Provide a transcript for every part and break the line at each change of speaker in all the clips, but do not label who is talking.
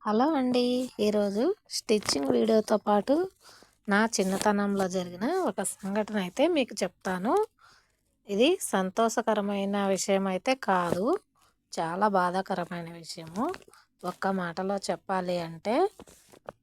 Hello అండి. ఈరోజు stitching వీడియోతో పాటు నా చిన్నతనంలో జరిగిన ఒక సంఘటన అయితే మీకు చెప్తాను. ఇది సంతోషకరమైన విషయం అయితే కాదు. చాలా బాధాకరమైన విషయము. ఒక్క మాటలో చెప్పాలి అంటే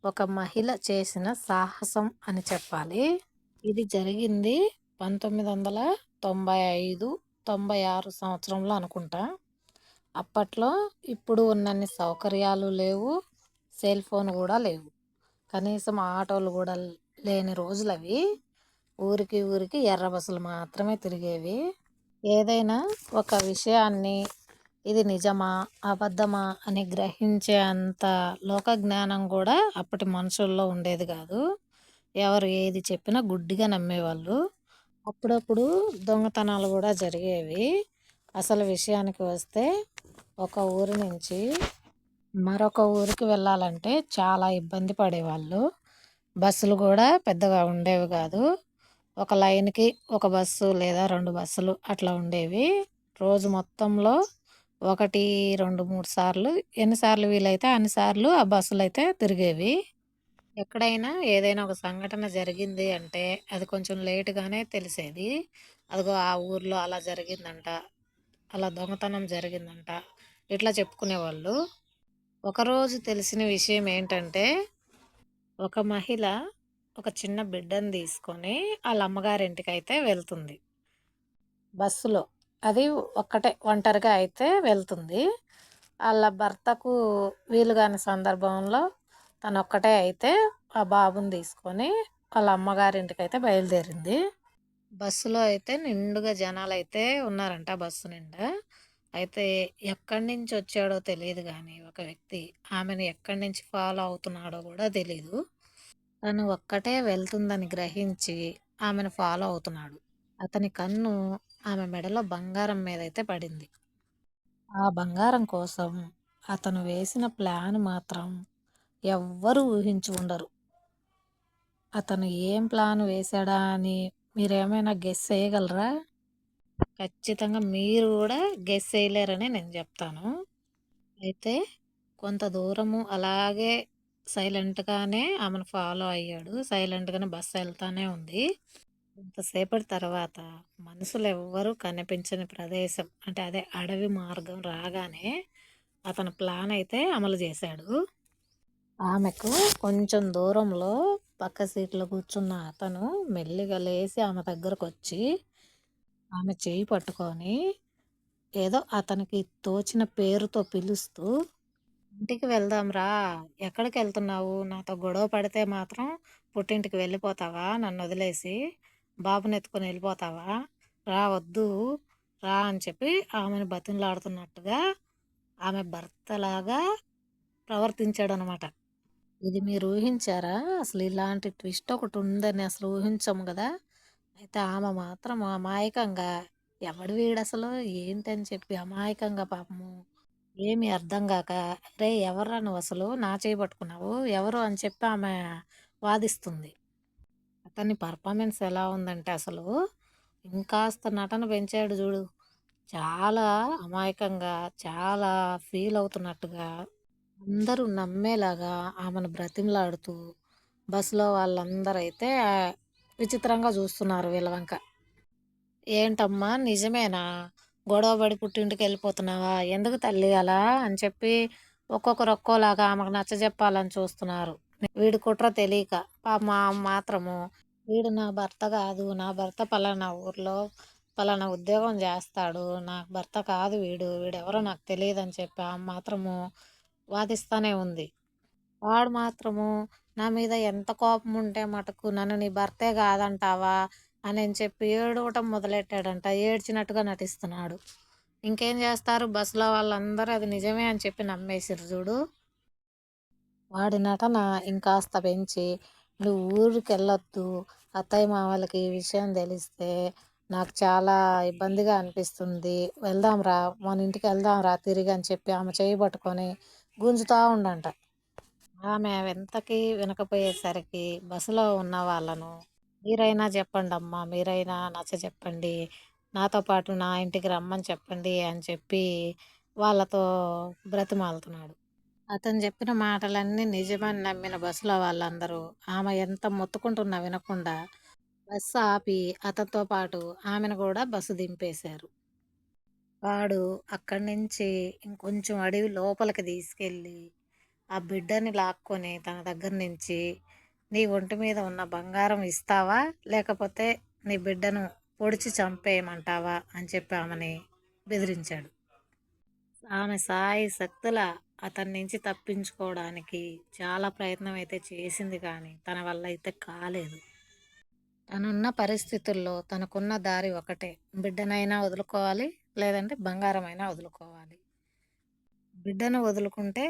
ఒక మహిళ చేసిన సాహసం అని చెప్పాలి. ఇది జరిగింది 1995, 96 సంవత్సరంలో అనుకుంటా. అప్పట్లో ఇప్పుడు ఉన్నన్ని సౌకర్యాలు లేవు. సెల్ ఫోన్ గూడా లేవు. కనీసం ఆటోలు గూడా లేని రోజులవి. ఊరికి ఊరికి ఎర్ర బస్సులు మాత్రమే తిరిగేవి. ఏదైనా ఒక విషయాన్ని ఇది నిజమా? అబద్ధమా? అని గ్రహించే అంత లోక జ్ఞానం గూడా అప్పటి మనుషుల్లో ఉండేది గాదు. ఎవరు ఏది చెప్పినా గుడ్డిగా నమ్మేవాళ్ళు. అప్పుడప్పుడు దొంగతనాలు గూడా జరిగేవి. అసలు విషయానికి వస్తే ఒక ఊరి నుంచి మరొక ఊరికి వెళ్ళాలంటే చాలా ఇబ్బంది పడేవాళ్ళు. బస్సులు గూడా పెద్దగా ఉండేవి గాదు. ఒక లైన్‌కి ఒక బస్సు లేదా 2 బస్సులు అట్లా ఉండేవి. రోజు మొత్తంలో 1, 2, 3 సార్లు ఎన్ని సార్లు వీలైతే అన్ని సార్లు ఆ బస్సులైతే తిరిగేవి. ఎక్కడైనా ఏదైనా ఒక సంఘటన జరిగింది అంటే అది కొంచెం లేట్‌గానే తెలిసేది. అదిగో ఆ ఊర్లో అలా జరిగిందంట, అలా దొంగతనం జరిగిందంట, ఇట్లా చెప్పుకునేవాళ్ళు. ఒకరోజు తెలిసిన విషయం ఏంటంటే, ఒక మహిళ ఒక చిన్న బిడ్డని తీసుకొని ఆళ్ళ అమ్మగారింటికైతే వెళ్తుంది బస్సులో. అది ఒక్కటే ఒంటరిగా అయితే వెళ్తుంది. ఆళ్ళ భర్తకు వీలు గాని సందర్భంలో తనొక్కటే అయితే ఆ బాబుని తీసుకొని ఆళ్ళ అమ్మగారింటికైతే బయలుదేరింది. బస్సులో అయితే నిండుగా జనాలైతే ఉన్నారంట బస్సు నిండా. అయితే ఎక్కడి నుంచి వచ్చాడో తెలీదు గానీ ఒక వ్యక్తి ఆమెను ఎక్కడి నుంచి ఫాలో అవుతున్నాడో గూడా తెలీదు. తను ఒక్కటే వెళ్తుందని గ్రహించి ఆమెను ఫాలో అవుతున్నాడు. అతని కన్ను ఆమె మెడలో బంగారం మీదైతే పడింది. ఆ బంగారం కోసం అతను వేసిన ప్లాన్ మాత్రం ఎవ్వరూ ఊహించి ఉండరు. అతను ఏం ప్లాన్ వేశాడా అని మీరేమైనా గెస్ చేయగలరా? ఖచ్చితంగా మీరు గూడా గెస్ చేయలేరని నేను జెప్తాను. అయితే కొంత దూరము అలాగే సైలెంట్‌గానే ఆమెను ఫాలో అయ్యాడు. సైలెంట్‌గానే బస్సు ఎళ్తానే ఉంది. కొంతసేపటి తర్వాత మనుషులెవ్వరూ కనిపించని ప్రదేశం అంటే అదే అడవి మార్గం రాగానే అతను ప్లాన్ అయితే అమలు జేశాడు. ఆమెకు కొంచెం దూరంలో పక్క సీట్‌లో కూర్చున్న అతను మెల్లిగా లేసి ఆమె దగ్గరకొచ్చి ఆమె చెయ్యి పట్టుకొని ఏదో అతనికి తోచిన పేరుతో పిలుస్తూ, "ఇంటికి వెళ్దాం రా! ఎక్కడికెళ్తున్నావు? నాతో గొడవ పడితే మాత్రం పుట్టింటికి వెళ్ళిపోతావా నన్నొదిలేసి? బాబునెత్తుకొని ఎళ్ళిపోతావా? రా వద్దు రా" అని చెప్పి ఆమెను బతిమలాడుతున్నట్టుగా ఆమె భర్తలాగా ప్రవర్తించాడనమాట. ఇది మీరు ఊహించారా? అసలు ఇలాంటి ట్విస్ట్ ఒకటుందని అసలు ఊహించము గదా! అయితే ఆమె మాత్రం అమాయకంగా ఎవడు వీడసలు ఏంటని చెప్పి అమాయకంగా పాపము ఏమి అర్థం గాక, "రేయ్! ఎవర్రా నువ్వసలు? నా చెయ్యి పట్టుకున్నావు. ఎవరు?" అని చెప్పి ఆమె వాదిస్తుంది. అతని పెర్ఫార్మెన్స్ ఎలా ఉందంటే అసలు ఇంకాస్త నటన పెంచాడు జూడు. చాలా అమాయకంగా, చాలా ఫీల్ అవుతున్నట్టుగా అందరూ నమ్మేలాగా ఆమెను బ్రతిమలాడుతూ బస్సులో వాళ్ళందరైతే విచిత్రంగా చూస్తున్నారు వీళ్ళ వంక. "ఏంటమ్మా నిజమేనా? గొడవ పడి పుట్టింటికెళ్ళిపోతున్నావా? ఎందుకు తల్లి అలా?" అని చెప్పి ఒక్కొక్కరు ఒక్కోలాగా ఆమెకు నచ్చజెప్పాలని చూస్తున్నారు. వీడి కుట్ర తెలీక. పాపం ఆమె మాత్రము "వీడు నా భర్త గాదు. నా భర్త పలానా ఊర్లో పలానా ఉద్యోగం జేస్తాడు. నా భర్త కాదు వీడు. వీడెవరో నాకు తెలీదని" చెప్పి ఆమె మాత్రము వాదిస్తానే ఉంది. వాడు మాత్రము నా మీద ఎంత కోపముంటే మటుకు నన్ను నీ భర్తే కాదంటావా అని చెప్పి ఏడవటం మొదలెట్టాడంట. ఏడ్చినట్టుగా నటిస్తున్నాడు. ఇంకేం చేస్తారు బస్సులో వాళ్ళందరూ అది నిజమే అని చెప్పి నమ్మేసిర్రు చూడు. వాడి నటన ఇంకాస్త పెంచి "నువ్వు ఊరికెళ్ళొద్దు. అత్తయ్య మామలకి ఈ విషయం తెలిస్తే నాకు చాలా ఇబ్బందిగా అనిపిస్తుంది. వెళ్దాం రా మన ఇంటికి వెళ్దాం రా తిరిగి" అని చెప్పి ఆమె చేయి పట్టుకొని గుంజుతా ఉండంట. ఆమె ఎంతకీ వినకపోయేసరికి బస్సులో ఉన్న వాళ్ళను, "మీరైనా చెప్పండమ్మా, మీరైనా నచ్చజెప్పండి. నాతో పాటు నా ఇంటికి రమ్మని చెప్పండి" అని చెప్పి వాళ్ళతో బ్రతిమాలుతున్నాడు. అతను చెప్పిన మాటలన్నీ నిజమని నమ్మిన బస్సులో వాళ్ళందరూ ఆమె ఎంత మొత్తుకుంటున్నా వినకుండా బస్సు ఆపి అతనితో పాటు ఆమెను కూడా బస్సు దింపేశారు. వాడు అక్కడి నుంచి ఇంకొంచెం అడవి లోపలికి తీసుకెళ్ళి ఆ బిడ్డని లాక్కొని తన దగ్గర నుంచి, నీ ఒంటి మీద ఉన్న బంగారం ఇస్తావా? లేకపోతే నీ బిడ్డను పొడిచి చంపేయమంటావా? అని చెప్పి ఆమెని బెదిరించాడు. ఆమె శాయశక్తులా అతని నుంచి తప్పించుకోవడానికి చాలా ప్రయత్నం అయితే చేసింది కానీ తన వల్ల అయితే కాలేదు. తనున్న పరిస్థితుల్లో తనకున్న దారి ఒకటే. బిడ్డనైనా వదులుకోవాలి, లేదంటే బంగారమైనా వదులుకోవాలి. బిడ్డను వదులుకుంటే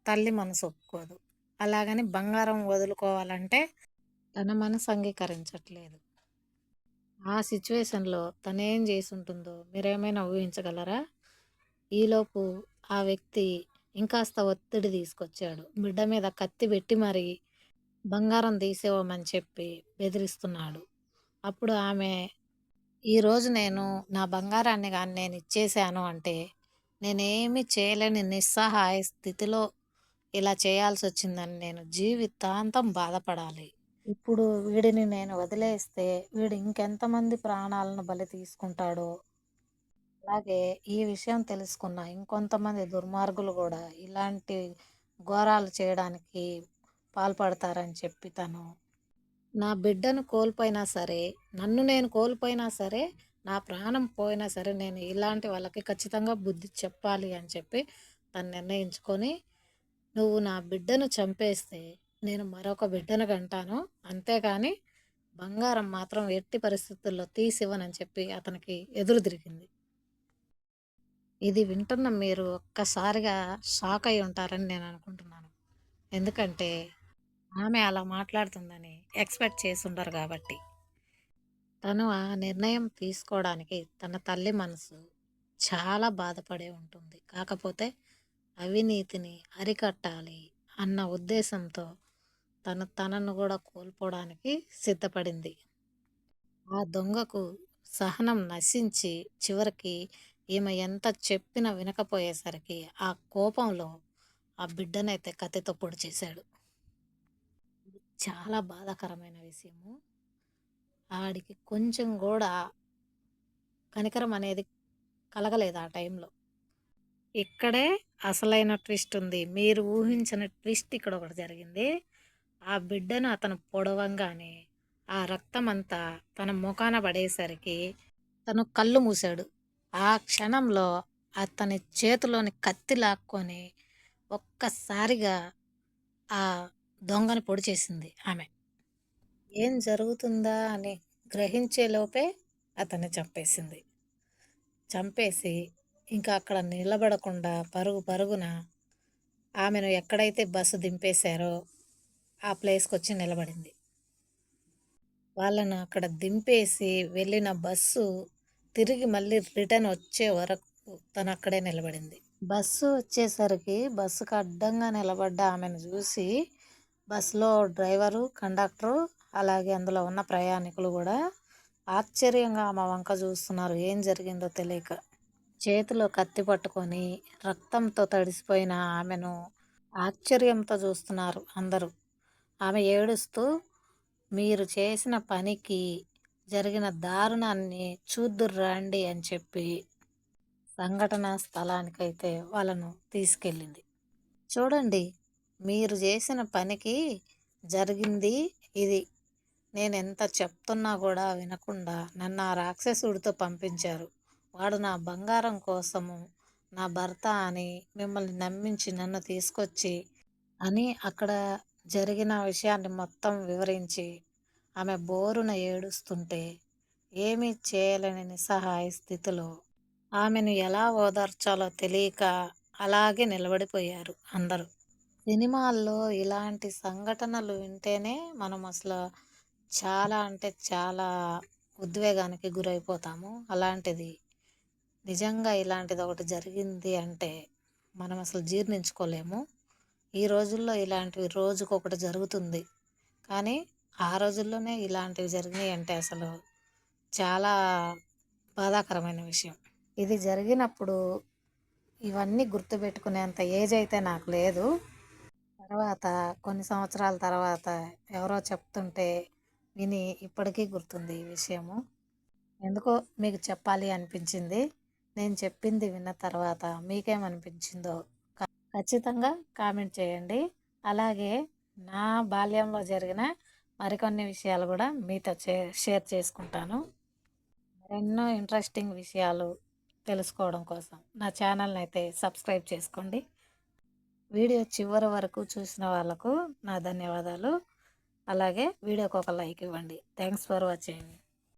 తల్లి మనసు ఒప్పుకోదు. అలాగని బంగారం వదులుకోవాలంటే తన మనసు అంగీకరించట్లేదు. ఆ సిచ్యువేషన్‌లో తనేం జేసుంటుందో మీరేమైనా ఊహించగలరా? ఈలోపు ఆ వ్యక్తి ఇంకాస్త ఒత్తిడి తీసుకొచ్చాడు. బిడ్డ మీద కత్తి బెట్టి మరీ బంగారం తీసివ్వమని చెప్పి బెదిరిస్తున్నాడు. అప్పుడు ఆమె, ఈరోజు నేను నా బంగారాన్ని గాని నేనిచ్చేశాను అంటే, నేనేమి చేయలేని నిస్సహాయ స్థితిలో ఇలా చేయాల్సొచ్చిందని నేను జీవితాంతం బాధపడాలి. ఇప్పుడు వీడిని నేను వదిలేస్తే వీడు ఇంకెంతమంది ప్రాణాలను బలి తీసుకుంటాడో, అలాగే ఈ విషయం తెలుసుకున్న ఇంకొంతమంది దుర్మార్గులు గూడా ఇలాంటి ఘోరాలు చేయడానికి పాల్పడతారని చెప్పి తను నా బిడ్డను కోల్పోయినా సరే, నన్ను నేను కోల్పోయినా సరే, నా ప్రాణం పోయినా సరే, నేను ఇలాంటి వాళ్ళకి ఖచ్చితంగా బుద్ధి చెప్పాలి అని చెప్పి తను నిర్ణయించుకొని, నువ్వు నా బిడ్డను చంపేస్తే నేను మరొక బిడ్డను కంటాను. అంతేగాని బంగారం మాత్రం ఎట్టి పరిస్థితుల్లో తీసివ్వనని చెప్పి అతనికి ఎదురు తిరిగింది. ఇది వింటున్న మీరు ఒక్కసారిగా షాక్ అయ్యి ఉంటారని నేను అనుకుంటున్నాను. ఎందుకంటే ఆమె అలా మాట్లాడుతుందని ఎక్స్‌పెక్ట్ చేసుండరు గాబట్టి. తను ఆ నిర్ణయం తీసుకోవడానికి తన తల్లి మనసు చాలా బాధపడే ఉంటుంది. కాకపోతే అవినీతిని అరికట్టాలి అన్న ఉద్దేశంతో తనను గూడా కోల్పోవడానికి సిద్ధపడింది. ఆ దొంగకు సహనం నశించి చివరికి ఈమె ఎంత చెప్పినా వినకపోయేసరికి ఆ కోపంలో ఆ బిడ్డనైతే కత్తితో పొడిచేశాడు. చాలా బాధాకరమైన విషయము. ఆడికి కొంచెం గూడా కనికరం అనేది కలగలేదు ఆ టైంలో. ఇక్కడే అసలైన ట్విస్ట్ ఉంది. మీరు ఊహించని ట్విస్ట్ ఇక్కడ ఒకటి జరిగింది. ఆ బిడ్డను అతను పొడవంగానే ఆ రక్తమంతా తన మొఖాన పడేసరికి తను కళ్ళు మూసాడు. ఆ క్షణంలో అతని చేతిలోని కత్తి లాక్కొని ఒక్కసారిగా ఆ దొంగని పొడిచేసింది ఆమె. ఏం జరుగుతుందా అని గ్రహించే లోపే అతన్ని చంపేసింది. చంపేసి ఇంకా అక్కడ నిలబడకుండా పరుగు పరుగున ఆమెను ఎక్కడైతే బస్సు దింపేశారో ఆ ప్లేస్‌కొచ్చి నిలబడింది. వాళ్ళను అక్కడ దింపేసి వెళ్ళిన బస్సు తిరిగి మళ్ళీ రిటర్న్ వచ్చే వరకు తను అక్కడే నిలబడింది. బస్సు వచ్చేసరికి బస్సుకు అడ్డంగా నిలబడ్డ ఆమెను చూసి బస్సులో డ్రైవరు, కండక్టరు అలాగే అందులో ఉన్న ప్రయాణికులు కూడా ఆశ్చర్యంగా ఆమె వంక చూస్తున్నారు ఏం జరిగిందో తెలియక. చేతిలో కత్తి పట్టుకొని రక్తంతో తడిసిపోయిన ఆమెను ఆశ్చర్యంతో చూస్తున్నారు అందరూ. ఆమె ఏడుస్తూ, మీరు చేసిన పనికి జరిగిన దారుణాన్ని చూద్దురు రండి అని చెప్పి సంఘటనా స్థలానికైతే వాళ్ళను తీసుకెళ్ళింది. చూడండి, మీరు చేసిన పనికి జరిగింది ఇది. నేనెంత చెప్తున్నా కూడా వినకుండా నన్ను ఆ రాక్షసుడితో పంపించారు. వాడు నా బంగారం కోసము నా భర్త అని మిమ్మల్ని నమ్మించి నన్ను తీసుకొచ్చి అని అక్కడ జరిగిన విషయాన్ని మొత్తం వివరించి ఆమె బోరున ఏడుస్తుంటే ఏమీ చేయలేని నిస్సహాయ స్థితిలో ఆమెను ఎలా ఓదార్చాలో తెలియక అలాగే నిలబడిపోయారు అందరూ. సినిమాల్లో ఇలాంటి సంఘటనలు వింటేనే మనం అసలు చాలా అంటే చాలా ఉద్వేగానికి గురైపోతాము. అలాంటిది నిజంగా ఇలాంటిది ఒకటి జరిగింది అంటే మనం అసలు జీర్ణించుకోలేము. ఈ రోజుల్లో ఇలాంటివి రోజుకొకటి జరుగుతుంది. కానీ ఆ రోజుల్లోనే ఇలాంటివి జరిగినాయి అంటే అసలు చాలా బాధాకరమైన విషయం. ఇది జరిగినప్పుడు ఇవన్నీ గుర్తుపెట్టుకునేంత ఏజ్ అయితే నాకు లేదు. తర్వాత కొన్ని సంవత్సరాల తర్వాత ఎవరో చెప్తుంటే విని ఇప్పటికీ గుర్తుంది ఈ విషయము. ఎందుకో మీకు చెప్పాలి అనిపించింది. నేను చెప్పింది విన్న తర్వాత మీకేమనిపించిందో ఖచ్చితంగా కామెంట్ చేయండి. అలాగే నా బాల్యంలో జరిగిన మరికొన్ని విషయాలు కూడా మీతో షేర్ చేసుకుంటాను. మరెన్నో ఇంట్రెస్టింగ్ విషయాలు తెలుసుకోవడం కోసం నా ఛానల్ని అయితే సబ్స్క్రైబ్ చేసుకోండి. వీడియో చివరి వరకు చూసిన వాళ్ళకు నా ధన్యవాదాలు. అలాగే వీడియోకి ఒక లైక్ ఇవ్వండి. Thanks for watching.